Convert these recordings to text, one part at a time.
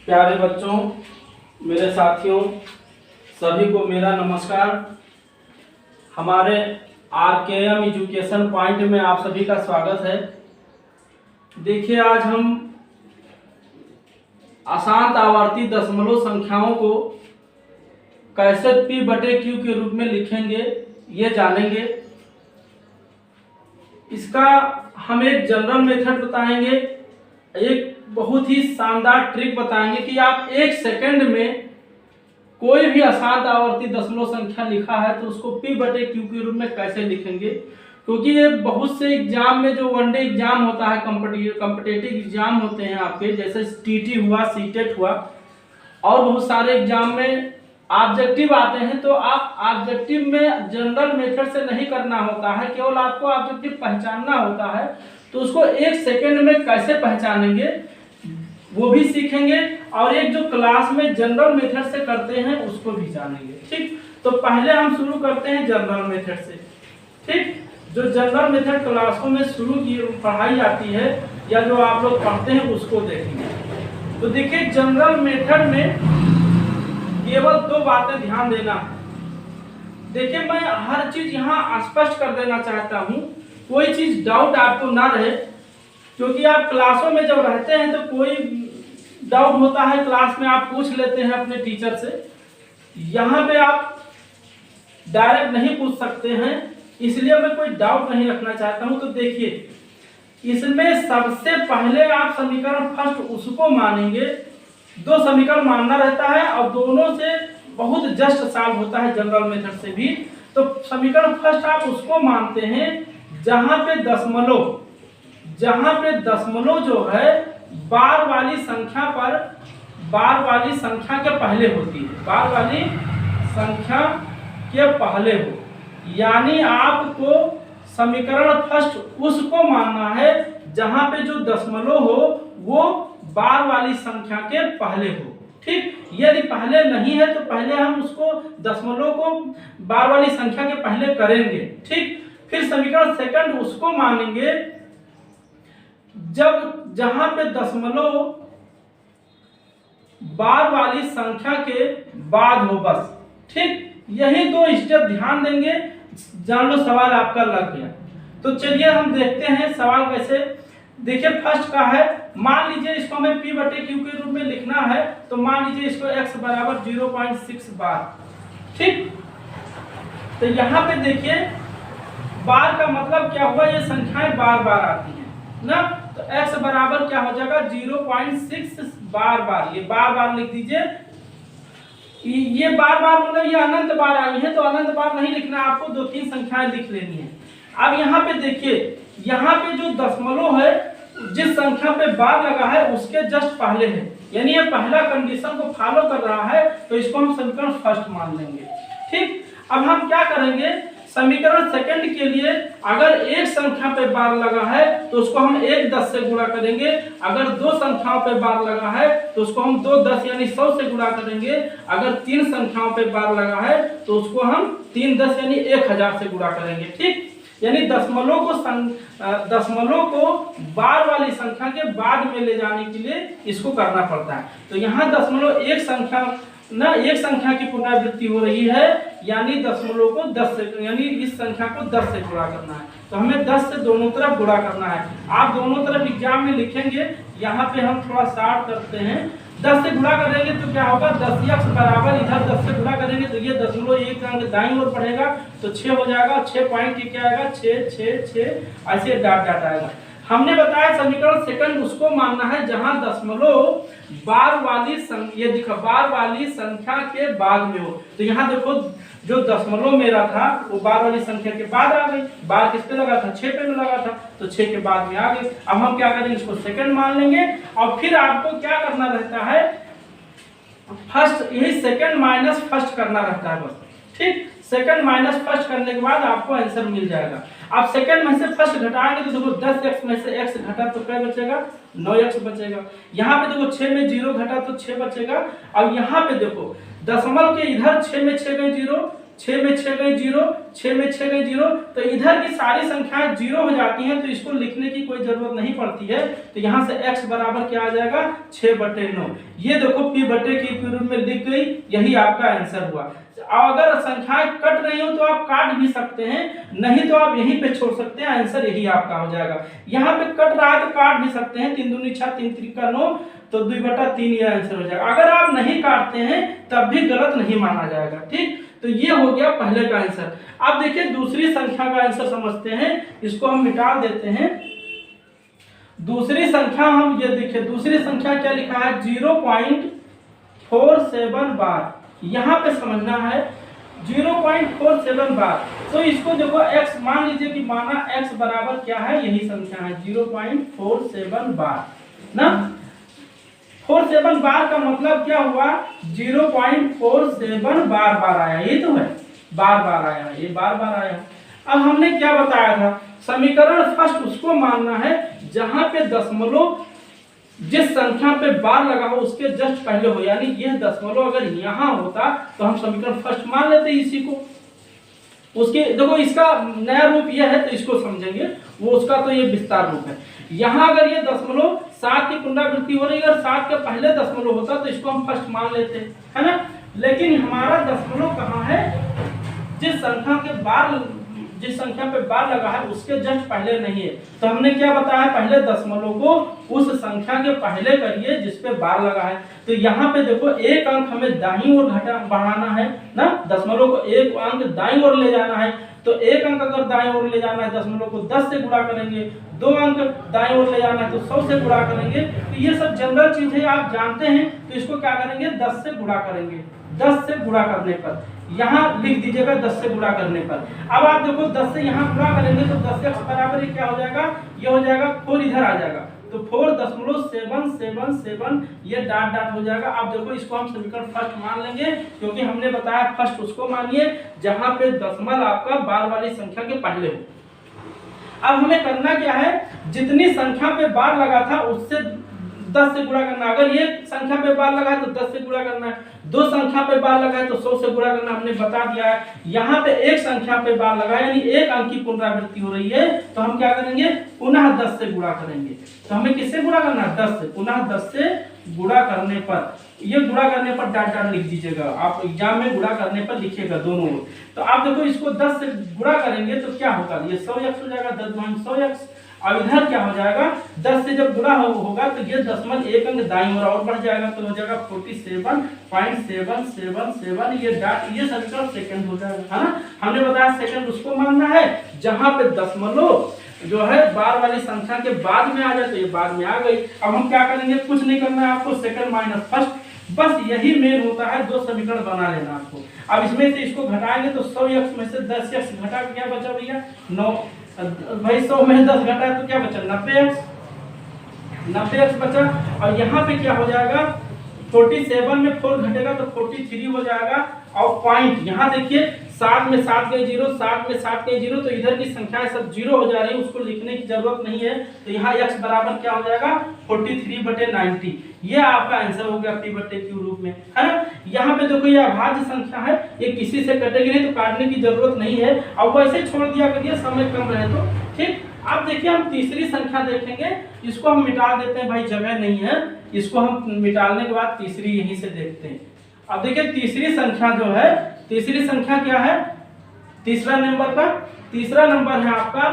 प्यारे बच्चों, मेरे साथियों, सभी को मेरा नमस्कार। हमारे RKM एजुकेशन पॉइंट में आप सभी का स्वागत है। देखिए, आज हम अशांत आवर्ती दशमलव संख्याओं को कैसे P/Q के रूप में लिखेंगे ये जानेंगे। इसका हम एक जनरल मेथड बताएंगे, एक बहुत ही शानदार ट्रिक बताएंगे कि आप एक सेकंड में कोई भी अशांत आवर्ती दशमलव संख्या लिखा है तो उसको P/Q के रूप में कैसे लिखेंगे। क्योंकि ये बहुत से एग्जाम में जो वनडे एग्जाम होता है, कॉम्पिटिटिव एग्जाम होते हैं आपके, जैसे TT हुआ, CTET हुआ और बहुत सारे एग्जाम में ऑब्जेक्टिव आते हैं। तो आप ऑब्जेक्टिव में जनरल मेथड से नहीं करना होता है, केवल आपको ऑब्जेक्टिव पहचानना होता है। तो उसको एक सेकंड में कैसे पहचानेंगे वो भी सीखेंगे, और एक जो क्लास में जनरल मेथड से करते हैं उसको भी जानेंगे। ठीक, तो पहले हम शुरू करते हैं जनरल मेथड से। ठीक, जो जनरल मेथड क्लासों में शुरू की पढ़ाई जाती है या जो आप लोग पढ़ते हैं उसको देखेंगे। तो देखिए, जनरल मेथड में केवल दो बातें ध्यान देना है। देखिए, मैं हर चीज यहाँ स्पष्ट कर देना चाहता हूँ, कोई चीज डाउट आपको ना रहे, क्योंकि आप क्लासों में जब रहते हैं तो कोई डाउट होता है क्लास में आप पूछ लेते हैं अपने टीचर से। यहाँ पे आप डायरेक्ट नहीं पूछ सकते हैं, इसलिए मैं कोई डाउट नहीं रखना चाहता हूँ। तो देखिए, इसमें सबसे पहले आप समीकरण फर्स्ट उसको मानेंगे। दो समीकरण मानना रहता है और दोनों से बहुत जस्ट सॉल्व होता है जनरल मेथड से भी। तो समीकरण फर्स्ट आप उसको मानते हैं जहां पे दशमलव जो है बार वाली संख्या के पहले होती है, बार वाली संख्या के पहले हो। यानी आपको समीकरण फर्स्ट उसको मानना है जहां पे जो दशमलव हो वो बार वाली संख्या के पहले हो। ठीक, यदि पहले नहीं है तो पहले हम उसको दशमलव को बार वाली संख्या के पहले करेंगे। ठीक, फिर समीकरण सेकंड उसको मानेंगे जहां पे दशमलव बार वाली संख्या के बाद हो, बस। ठीक, यही दो स्टेप ध्यान देंगे। जान लो, सवाल आपका लग गया। तो चलिए हम देखते हैं सवाल कैसे। देखिए, फर्स्ट का है, मान लीजिए इसको हमें P/Q के रूप में लिखना है, तो मान लीजिए इसको x बराबर 0.6 बार। ठीक, तो यहाँ पे देखिए बार का मतलब क्या हुआ, ये संख्याएं बार बार आती हैं ना। तो x बराबर क्या हो जाएगा 0.6 बार। ये बार लिख दीजिए। ये बार मतलब ये अनंत बार आई है, तो अनंत बार नहीं लिखना, आपको 2-3 संख्याएं लिख लेनी है। अब यहाँ पे देखिए, यहाँ पे जो दशमलव है जिस संख्या पे बार लगा है उसके जस्ट पहले है, यानी ये पहला कंडीशन को फॉलो कर रहा है, तो इसको हम समीकरण फर्स्ट मान लेंगे। ठीक, अब हम क्या करेंगे, समीकरण सेकंड के लिए अगर एक संख्या पे बार लगा है तो उसको हम 1/10 से गुणा करेंगे। अगर दो संख्याओं पे बार लगा है तो उसको हम 2/10 यानी 100 से गुणा करेंगे। अगर तीन संख्याओं पे बार लगा है तो उसको हम 3×10 यानी 1000 से गुणा करेंगे। ठीक, यानी दशमलव को बार वाली संख्या के बाद में ले जाने के लिए इसको करना पड़ता है। तो यहाँ दशमलव एक संख्या की पुनरावृत्ति हो रही है, यानी दशमलव को 10 से, यानी इस संख्या को 10 से गुणा करना है। तो हमें 10 से दोनों तरफ गुणा करना है। आप दोनों तरफ एग्जाम में लिखेंगे, यहाँ पे हम थोड़ा शार्ट करते हैं। 10 से गुणा करेंगे तो क्या होगा, 10x बराबर इधर 10 से गुणा करेंगे तो ये दशमलव एक अंक दाईं ओर बढ़ेगा तो 6 हो जाएगा। 6 पॉइंट क्या आएगा, 6 6 6 ऐसे डाट आएगा। हमने बताया समीकरण सेकंड उसको मानना है जहां दशमलव बार वाली संख्या के बाद में हो। तो यहाँ देखो, जो दशमलव मेरा था वो बार वाली संख्या के बाद आ गई। बार किस पे लगा था, 6 पे लगा था, तो 6 के बाद में आ गई। अब हम क्या करेंगे, इसको सेकंड मान लेंगे और फिर आपको क्या करना रहता है, फर्स्ट, यही सेकंड माइनस फर्स्ट करना रहता है, बस। ठीक, सेकंड माइनस फर्स्ट करने के बाद आपको आंसर मिल जाएगा। आप सेकंड में से फर्स्ट घटाएंगे तो देखो 10x में से x घटा तो क्या बचेगा, 9x बचेगा। यहाँ पे देखो 6 में 0 घटा तो 6 बचेगा। और यहाँ पे देखो दशमलव के इधर 6 में 6 गए 0, 6 में 6 गए 0, 6 में 6 गए 0, तो इधर की सारी संख्याएं 0 हो जाती हैं, तो इसको लिखने की कोई जरूरत नहीं पड़ती है। तो यहाँ से x बराबर क्या आ जाएगा 6/9। ये देखो p बटे के रूप में लिख गई, यही आपका आंसर हुआ। अगर संख्याएं कट रही हो तो आप काट भी सकते हैं, नहीं तो आप यहीं पे छोड़ सकते हैं, आंसर यही आपका हो जाएगा। यहाँ पे कट रहा है तो काट भी सकते हैं, 3 दूनी 6 3 त्रिका 9, तो 2/3 ये आंसर हो जाएगा। अगर आप नहीं काटते हैं तब भी गलत नहीं माना जाएगा, ठीक। तो ये हो गया पहले का आंसर। अब देखिए दूसरी संख्या का आंसर समझते हैं, इसको हम मिटा देते हैं। दूसरी संख्या हम ये देखिए, दूसरी संख्या क्या लिखा है 0.47 बार, यहाँ पे समझना है 0.47 बार। तो इसको देखो x मान लीजिए कि माना x बराबर क्या है, यही संख्या है 0.47 बार ना। 47 बार का मतलब क्या हुआ 0.47 बार बार आया, ये तो है बार बार आया, ये बार बार आया। अब हमने क्या बताया था, समीकरण फर्स्ट उसको मानना है जहां पे दशमलव जिस संख्या पे बार लगा हो उसके जस्ट पहले हो, यानी यह दशमलव अगर यहाँ होता तो हम समीकरण फर्स्ट मान लेते इसी को। उसके देखो इसका नया रूप यह है तो इसको समझेंगे, वो उसका तो ये विस्तार रूप है। यहाँ अगर ये दशमलव 7 की पुनरावृत्ति हो रही है और 7 के पहले दशमलव होता तो इसको हम फर्स्ट मान लेते, है ना। लेकिन हमारा दशमलव कहाँ है, जिस संख्या पे बार लगा है उसके जस्ट पहले नहीं है। तो हमने क्या बताया, पहले दशमलव को उस संख्या के पहले करिए जिस पे बार लगा है। तो यहाँ पे देखो एक अंक हमें दाईं ओर बढ़ाना है ना, दशमलव को एक अंक दाईं ओर ले जाना है। तो एक अंक अगर दाईं ओर ले जाना है, दशमलव को 10 से गुणा करेंगे, 2 अंक दाईं ओर ले जाना है तो 100 से गुणा करेंगे। तो ये सब जनरल चीज है, आप जानते हैं। तो इसको क्या करेंगे 10 से गुणा करेंगे, 10 से गुणा करने पर यहाँ लिख दीजिएगा 10 से गुणा करने पर। अब आप देखो 10 से यहाँ गुणा करेंगे तो 10 के बराबर क्या हो जाएगा, ये हो जाएगा 4 इधर आ जाएगा, तो 4.777 ये डॉट डॉट हो जाएगा। अब देखो इसको हम समीकरण फर्स्ट मान लेंगे, क्योंकि हमने बताया फर्स्ट उसको मानिए जहां पे दशमलव आपका बार वाली संख्या के पहले हो। अब हमें करना क्या है, जितनी संख्या पे बार लगा था उससे 10 से गुणा करना। अगर ये संख्या पे बार लगा है तो 10 से गुणा करना है, 2 संख्या पे बार लगा है तो 100 से गुणा करना, हमने बता दिया है। यहाँ पे एक संख्या पे बार लगा है यानी एक अंक की पुनरावृत्ति हो रही है, तो हम क्या करेंगे पुनः 10 से गुणा करेंगे। तो हमें किससे गुणा करना है 10 से, पुनः 10 से गुणा करने पर, ये गुणा करने पर डॉट डॉट लिख दीजिएगा, आप एग्जाम में गुणा करने पर लिखिएगा दोनों। तो आप देखो इसको 10 से गुणा करेंगे तो क्या होगा, ये 100x हो जाएगा, 10 100x। अब इधर क्या हो जाएगा, 10 से जब गुणा होगा तो ये दशमलव एक अंक दाईं ओर और बढ़ जाएगा, तो हो जाएगा 47.777, ये डॉट, ये समीकरण सेकंड हो जाएगा, है ना। हमने बताया सेकंड उसको मानना है जहां पे दशमलव जो है बार वाली संख्या के बाद में आ जाए, तो ये बाद में आ गई। अब हम क्या करेंगे, कुछ नहीं करना है आपको, सेकंड माइनस फर्स्ट, बस यही मेन होता है, 2 समीकरण बना लेना आपको। अब इसमें से इसको घटाएंगे तो 100x में से 10x घटा क्या बचा भैया 9, भाई 100 में 10 घटा तो क्या बचा 90x बचा। और यहाँ पे क्या हो जाएगा 47 में 4 घटेगा तो 43 हो जाएगा। और पॉइंट यहाँ देखिए 7 में 7 गए 0, 7 में 7 गए 0, तो इधर की संख्याएं सब 0 हो जा रही है, उसको लिखने की जरूरत नहीं है। तो यहाँ x बराबर क्या हो जाएगा 43/90, ये आपका आंसर हो गया p बटे q रूप में, है ना। यहाँ पे देखो ये अभाज्य संख्या है, ये किसी से कटेगी नहीं तो काटने की जरूरत नहीं है, और वैसे छोड़ दिया करिए समय कम रहे तो, ठीक। अब देखिए हम तीसरी संख्या देखेंगे, इसको हम मिटा देते हैं भाई, जगह नहीं है, इसको हम मिटाने के बाद तीसरी यहीं से देखते हैं। अब देखिए तीसरी संख्या जो है, तीसरी संख्या क्या है, तीसरा नंबर है आपका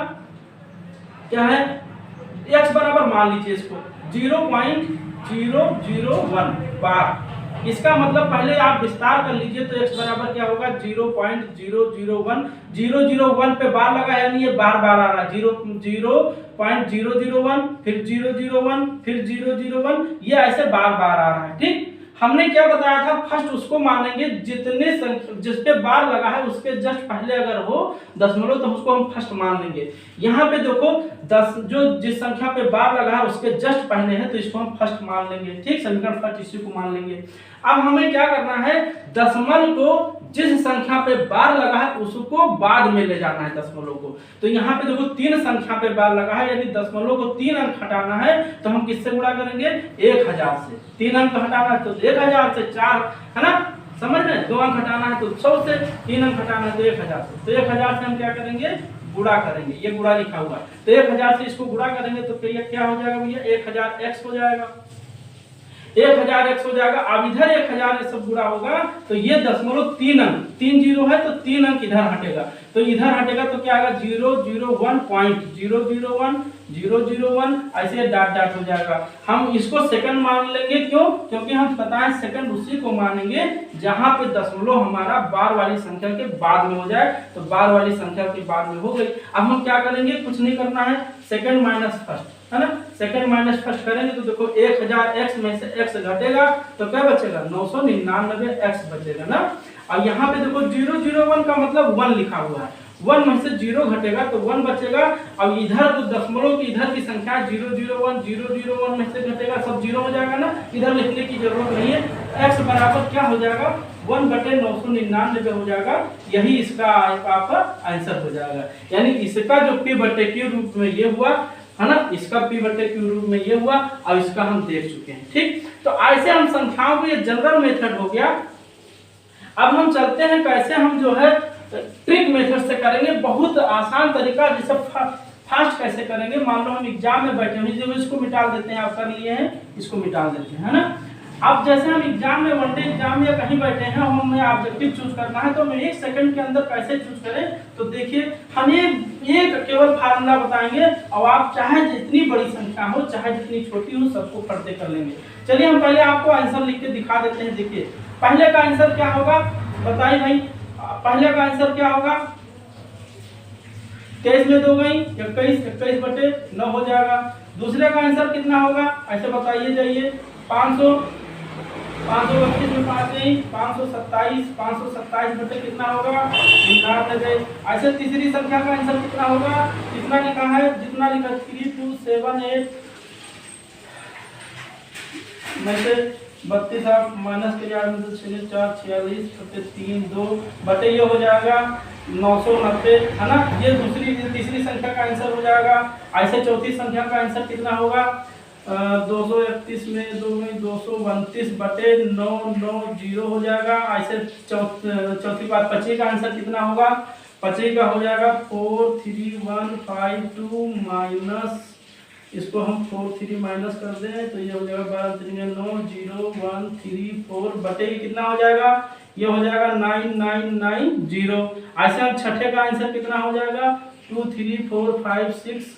क्या है, x बराबर मान लीजिए इसको 0.001 बार। इसका मतलब पहले आप विस्तार कर लीजिए तो x बराबर क्या होगा 0.001, 001 पे बार लगा यानी ये बार बार आ रहा है, 0.001 फिर 001 फिर 001, ये ऐसे बार बार आ रहा है, ठीक। हमने क्या बताया था, फर्स्ट उसको मानेंगे जिस पे बार लगा है उसके जस्ट पहले अगर हो दशमलव तो उसको हम फर्स्ट मान लेंगे। यहाँ पे देखो 10 जो जिस संख्या पे बार लगा है उसके जस्ट पहले है तो इसको हम फर्स्ट मान लेंगे, ठीक, समीकरण फर्स्ट इसी को मान लेंगे। अब हमें क्या करना है, दशमलव को जिस संख्या पे बार लगा है उसको बाद में ले जाना है दशमलव को। तो यहाँ पे देखो 3 संख्या पे बार लगा है यानी दशमलव को 3 अंक हटाना है, तो हम किससे गुणा करेंगे 1000 से, 3 अंक हटाना है तो 1000 से 4, है ना, समझ रहे हैं, 2 अंक घटाना है तो 100 से, 3 अंक घटाना है तो 1000 से। तो 1000 से हम क्या करेंगे, गुणा करेंगे, ये गुणा लिखा हुआ है। तो 1000 से इसको गुणा करेंगे तो क्या हो जाएगा भैया, 1000x हो जाएगा, 1000x हो जाएगा। अब इधर 1000 ये सब गुणा होगा तो ये 0.3 अंक, 3 जीरो है तो 3 अंक इधर हटेगा, तो इधर हटेगा तो क्या आएगा 001.001 001 ऐसे डॉट डॉट हो जाएगा। हम इसको सेकंड मान लेंगे, क्यों, क्योंकि हम पता है सेकंड उसी को मानेंगे जहां पे दशमलव हमारा बार वाली संख्या के बाद में हो जाए। तो बार वाली संख्या के बाद में हो गई। अब हम क्या करेंगे, कुछ नहीं करना है, सेकंड माइनस फर्स्ट, है ना, सेकंड माइनस फर्स्ट करेंगे तो देखो 1000x में से x घटेगा तो क्या बचेगा, 999x बचेगा ना। और यहाँ पे देखो 001 का मतलब 1 लिखा हुआ है, 1 में से 0 घटेगा तो 1 बचेगा। अब इधर तो दशमलव की इधर की संख्या 001 में से घटेगा, सब 0 हो जाएगा ना, इधर लिखने की जरूरत नहीं है। x बराबर क्या हो जाएगा, 1/999 हो जाएगा। यही इसका आपका आंसर हो जाएगा। यानी इसका जो p/q रूप में ये हुआ है ना, इसका p/q रूप में ये हुआ। अब इसका हम देख चुके हैं, ठीक। तो ऐसे हम संख्याओं को, ये जनरल मेथड हो गया। अब हम चलते हैं कैसे हम जो है ट्रिक मेथड से करेंगे, बहुत आसान तरीका, जिसे फास्ट कैसे करेंगे। मान लो हम एग्जाम में बैठे हैं, इसको मिटा देते हैं, आप कर लिए हैं, इसको मिटा देते हैं, है ना। अब जैसे हम एग्जाम में, वनडे एग्जाम में कहीं बैठे हैं, हमें ऑब्जेक्टिव चूज करना है, तो हम 1 सेकंड के अंदर कैसे चूज करें। तो देखिए, हम एक केवल फार्मूला बताएंगे और आप चाहे जितनी बड़ी संख्या हो, चाहे जितनी छोटी हो, सबको फटते कर लेंगे। चलिए हम पहले आपको आंसर लिख के दिखा देते हैं। देखिए पहले का आंसर क्या होगा, बताइए भाई, पहले का आंसर क्या होगा, 23 में 2 गई 21/9 हो जाएगा। दूसरे का आंसर कितना होगा, ऐसे बताइए जाइए, 500 532 में 5 गई 527 527 कितना होगा, 99। ऐसे तीसरी संख्या का आंसर कितना होगा, कितना लिखा है, जितना लिखा 3278 में से 32 आप माइनस के 4 2 बटे ये हो जाएगा 990, है ना। ये तीसरी संख्या का आंसर हो जाएगा। ऐसे चौथी संख्या का आंसर कितना होगा, 231 में 2 में 232 बटे 990 हो जाएगा। ऐसे चौथी बात 25 का आंसर कितना होगा, 25 का हो जाएगा 43152 माइनस, इसको हम 43 माइनस कर दें तो ये हो जाएगा 12,90134 बटे कितना हो जाएगा, ये हो जाएगा 9990। ऐसे हम छठे का आंसर कितना हो जाएगा, 23456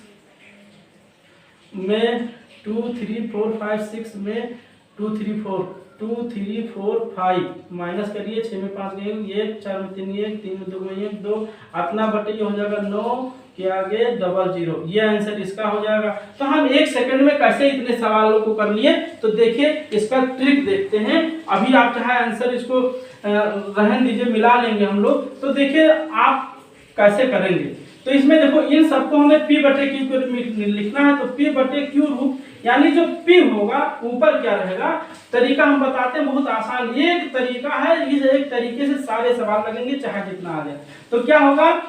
में 23456 में 23425 माइनस करिए, 6 में 5 गए 1, 4 में 3 1, 3 में 2 गए 1 2, अपना बटे ये हो जाएगा 9 के आगे 00। ये आंसर इसका हो जाएगा। तो हम 1 सेकंड में कैसे इतने सवालों को कर लिए, तो देखिए इसका ट्रिक देखते हैं। अभी आप चाहे आंसर इसको रहन दीजिए, मिला लेंगे हम लोग। तो देखिए आप कैसे करेंगे। तो इसमें देखो इन सबको हमें p/q के रूप में लिखना है। तो p/q रूप यानी जो p होगा ऊपर क्या रहेगा, तरीका हम बताते हैं, बहुत आसान एक तरीका है। इस एक तरीके से सारे सवाल लगेंगे, चाहे जितना आ जाए। तो क्या होगा,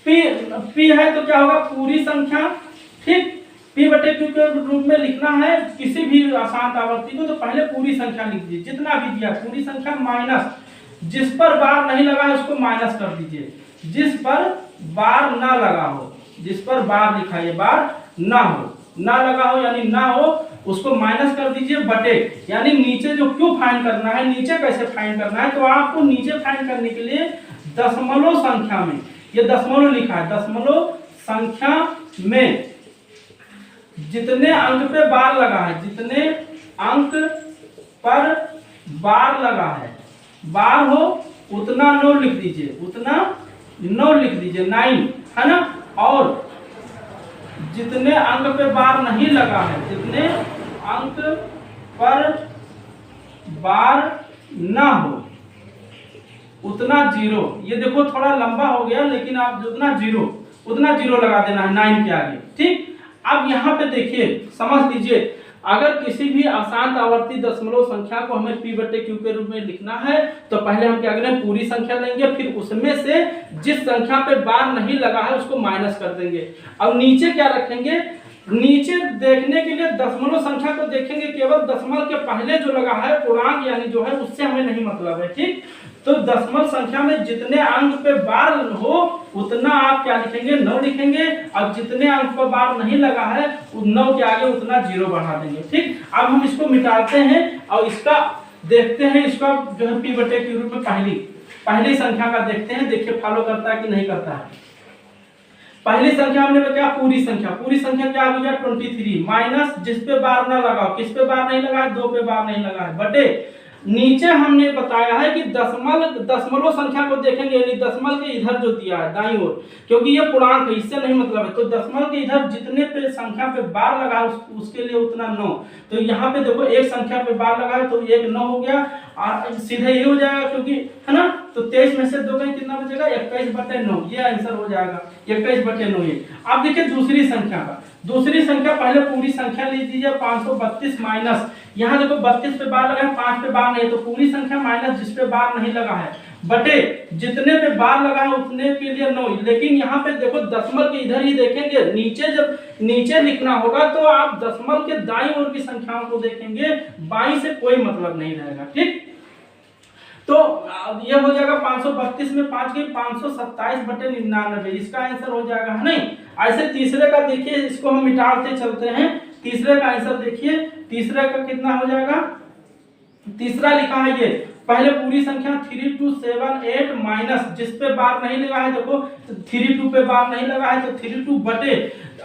p है तो क्या होगा, पूरी संख्या, ठीक। p/q के रूप में लिखना है किसी भी आसान आवर्ती को, तो पहले पूरी संख्या लिख दीजिए, जितना भी दिया पूरी संख्या माइनस, जिस पर बार नहीं लगा है उसको माइनस कर दीजिए, जिस पर बार ना लगा हो, जिस पर बार लिखा है बार ना हो, ना लगा हो यानी ना हो, उसको माइनस कर दीजिए बटे, यानी नीचे जो क्यों फाइंड करना है, नीचे कैसे फाइंड करना है। तो आपको नीचे फाइंड करने के लिए दशमलव संख्या में, ये दशमलव लिखा है, दशमलव संख्या में जितने अंक पे बार लगा है, जितने अंक पर बार लगा है, बार हो उतना 9 लिख दीजिए, उतना 9 लिख दीजिए, 9, है ना। और जितने अंक पे बार नहीं लगा है, जितने अंक पर बार ना हो उतना 0। ये देखो थोड़ा लंबा हो गया, लेकिन आप जितना 0 उतना 0 लगा देना है 9 के आगे, ठीक। अब यहाँ पे देखिए समझ लीजिए, अगर किसी भी अशांत आवर्ती दशमलव संख्या को हमें p/q के रूप में लिखना है, तो पहले हम क्या करें, पूरी संख्या लेंगे, फिर उसमें से जिस संख्या पे बार नहीं लगा है उसको माइनस कर देंगे। अब नीचे क्या रखेंगे, नीचे देखने के लिए दशमलव संख्या को देखेंगे, केवल दशमलव के पहले जो लगा है पूर्णांक यानी जो है उससे हमें नहीं मतलब है, ठीक। तो दशमलव संख्या में जितने अंक पे बार हो उतना आप क्या लिखेंगे, 9 लिखेंगे, और जितने अंक पर बार नहीं लगा है 9 के आगे उतना 0 बढ़ा देंगे, ठीक। अब हम इसको मिटाते हैं और इसका देखते हैं, इसका जो है p बटे q रूप में पहली संख्या का देखते हैं, देखिए फॉलो करता है कि नहीं करता है। पहली संख्या हमने क्या, पूरी संख्या क्या हो गया 23 माइनस जिस पे बार ना लगाओ, किस पे बार नहीं लगा है, 2 पे बार नहीं लगा है, बटे नीचे हमने बताया है कि दशमलव संख्या को देखेंगे, यानी दशमलव के इधर जो दिया है दाईं ओर, क्योंकि ये पूर्णांक है इससे नहीं मतलब है, तो दशमलव के इधर जितने पे संख्या पे बार लगा है उसके लिए उतना 9। तो यहाँ पे देखो एक संख्या पे बार लगा है तो एक 9 हो गया, और सीधे ये हो जाएगा क्योंकि है ना, तो 23 में से 2 गए कितना बचेगा 21/9, ये आंसर हो जाएगा 21/9। अब देखिए दूसरी संख्या पहले पूरी संख्या ली दीजिए 532 माइनस, यहाँ देखो 32 पे बार लगा है 5 पे बार नहीं, तो पूरी संख्या माइनस जिस पे बार नहीं लगा है, बटे जितने पे बार लगा है उतने के लिए 9। लेकिन यहाँ पे देखो दशमलव के इधर ही देखेंगे, जब नीचे लिखना होगा तो आप दशमलव के दाईं ओर की संख्याओं को देखेंगे, बाईं से कोई मतलब नहीं रहेगा, ठीक। तो ये हो जाएगा 532 में 5 गई 527/99, इसका आंसर हो जाएगा, है नहीं। ऐसे तीसरे का देखिए, इसको हम मिटाते चलते हैं, तीसरे का आंसर देखिए, तीसरे का कितना हो जाएगा, तीसरा लिखा है ये पहले पूरी संख्या 3278 माइनस जिस पे बार नहीं लगा है, देखो 32 पे बार नहीं लगा है तो 32 बटे,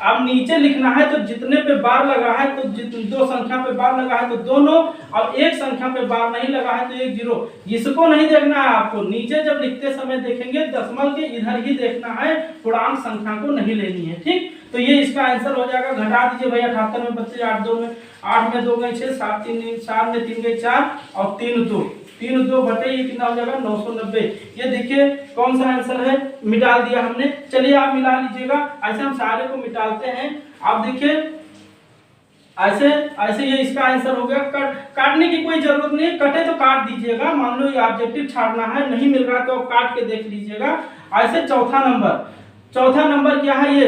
अब नीचे लिखना है तो जितने पे बार लगा है तो 2 संख्या पे बार लगा है तो 2 9, और एक संख्या पे बार नहीं लगा है तो 1 0। इसको नहीं देखना है आपको, नीचे जब लिखते समय देखेंगे दशमलव के इधर ही देखना है, पूर्णांक संख्या को नहीं लेनी है, ठीक। तो ये इसका आंसर हो जाएगा, घटा दीजिए भाई 78 में 32, 8 में 2 गए 6, 7 में 3 गए 4 और 3 2 बटे ये कितना हो जाएगा 990। ये देखिए कौन सा आंसर है, मिटा दिया हमने। चलिए आप मिला लीजिएगा, ऐसे हम सारे को मिटाते हैं। आप देखिए ऐसे ये इसका आंसर हो गया। काटने की कोई जरूरत नहीं, कटे तो काट दीजिएगा, मान लो ये ऑब्जेक्टिव छाड़ना है, नहीं मिल रहा तो काट के देख लीजिएगा। ऐसे चौथा नंबर क्या है, ये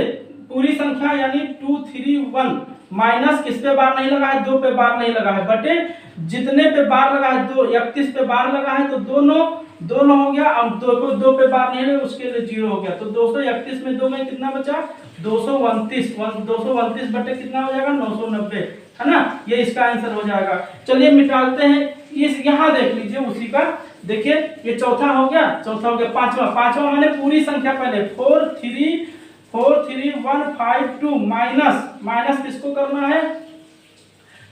पूरी संख्या यानी 231 माइनस किस पे बार नहीं लगा है, 2 पे बार नहीं लगा है, बटे जितने पे बार लगा है 2, 31 पे बार लगा है तो 2 9 हो गया, अब 2 पे बार नहीं लगा उसके लिए 0 हो गया, तो 231 में 2 में कितना बचा 229 बटे कितना हो जाएगा 990, है ना। ये इसका आंसर हो जाएगा। चलिए मिटाते हैं, इस यहाँ देख लीजिए उसी का, देखिए ये चौथा हो गया, पांचवा मैंने पूरी संख्या पहले 43152 माइनस किसको करना है,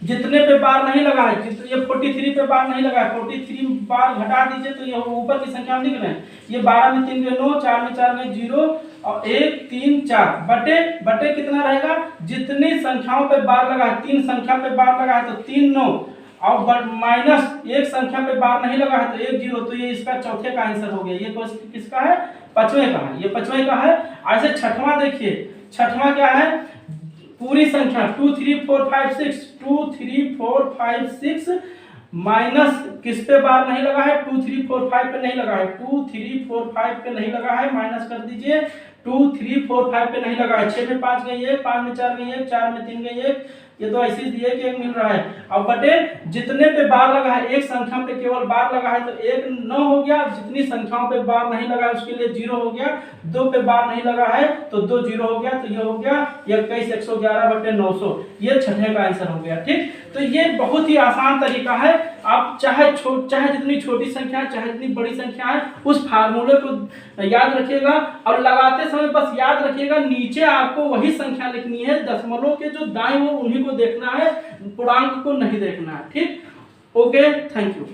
जितने पे बार नहीं लगा है, ये 43 पे बार नहीं लगा है, 43 बार घटा दीजिए तो ये ऊपर की संख्या हम लिख रहे हैं, ये 12 में 3 गए 9, 4 में 4 गए 0 और 1 3 4 बटे कितना रहेगा, जितनी संख्याओं पे बार लगा है, 3 संख्या पे बार लगा है तो 3 9 और माइनस एक संख्या पे बार नहीं लगा है तो 1 0, तो ये इसका चौथे का आंसर हो गया। ये किसका है, पांचवें का है, ये पांचवें का है। ऐसे छठवां देखिए, छठवां क्या है, पूरी संख्या 2 3 4 5 6 माइनस किस पे बार नहीं लगा है, 2 3 4 5 पे नहीं लगा है, 2 3 4 5 पे नहीं लगा है, माइनस कर दीजिए 2 3 4 5 पे नहीं लगा है, 6 में 5 गई है, 5 में 4 गई है, 4 में 3 गई है, ये तो ऐसे दिए कि 1 मिल रहा है। अब बटे जितने पे बार लगा है, एक संख्या पे केवल बार लगा है तो 1 9 हो गया, जितनी संख्याओं पे बार नहीं लगा है उसके लिए 0 हो गया, 2 पे बार नहीं लगा है तो 2 0 हो गया, तो ये हो गया 21 111 बटे 900, ये छठे का आंसर हो गया, ठीक। तो ये बहुत ही आसान तरीका है, आप चाहे जितनी छोटी संख्या है चाहे जितनी बड़ी संख्या है उस फार्मूले को याद रखिएगा, और लगाते समय बस याद रखिएगा नीचे आपको वही संख्या लिखनी है, दशमलव के जो दाएं वो उन्हीं को देखना है, पूर्णांक को नहीं देखना है, ठीक। Okay, thank you.